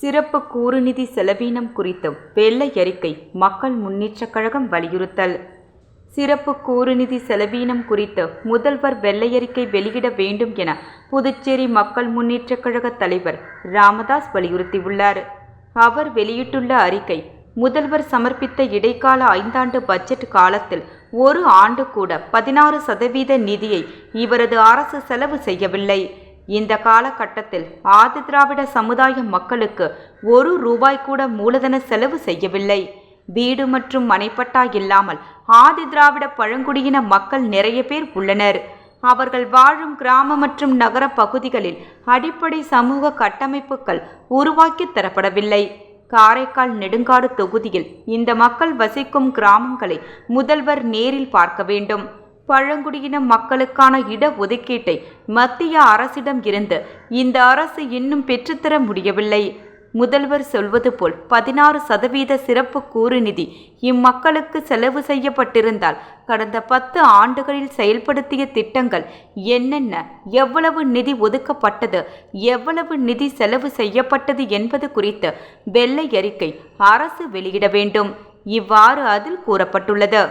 சிறப்பு கூறுநிதி செலவீனம் குறித்து வெள்ளை அறிக்கை மக்கள் முன்னேற்றக் கழகம் வலியுறுத்தல். சிறப்பு கூறுநிதி செலவீனம் குறித்து முதல்வர் வெள்ளை அறிக்கை வெளியிட வேண்டும் என புதுச்சேரி மக்கள் முன்னேற்றக் கழக தலைவர் ராமதாஸ் வலியுறுத்தியுள்ளார். அவர் வெளியிட்டுள்ள அறிக்கை, முதல்வர் சமர்ப்பித்த இடைக்கால 5 ஆண்டு பட்ஜெட் காலத்தில் ஒரு ஆண்டு கூட 16% நிதியை இவரது அரசு செலவு செய்யவில்லை. இந்த காலகட்டத்தில் ஆதிதிராவிட சமுதாய மக்களுக்கு ₹1 கூட மூலதன செலவு செய்யவில்லை. வீடு மற்றும் மனைப்பட்டா இல்லாமல் ஆதிதிராவிட பழங்குடியின மக்கள் நிறைய பேர் உள்ளனர். அவர்கள் வாழும் கிராம மற்றும் நகர பகுதிகளில் அடிப்படை சமூக கட்டமைப்புகள் உருவாக்கி தரப்படவில்லை. காரைக்கால் நெடுங்காடு தொகுதியில் இந்த மக்கள் வசிக்கும் கிராமங்களை முதல்வர் நேரில் பார்க்க வேண்டும். பழங்குடியின மக்களுக்கான இடஒதுக்கீட்டை மத்திய அரசிடம் இருந்து இந்த அரசு இன்னும் பெற்றுத்தர முடியவில்லை. முதல்வர் சொல்வது போல் 16% சிறப்பு கூறு நிதி இம்மக்களுக்கு செலவு செய்யப்பட்டிருந்தால் கடந்த 10 ஆண்டுகளில் செயல்படுத்திய திட்டங்கள் என்னென்ன, எவ்வளவு நிதி ஒதுக்கப்பட்டது, எவ்வளவு நிதி செலவு செய்யப்பட்டது என்பது குறித்து வெள்ளை அறிக்கை அரசு வெளியிட வேண்டும். இவ்வாறு அதில் கூறப்பட்டுள்ளது.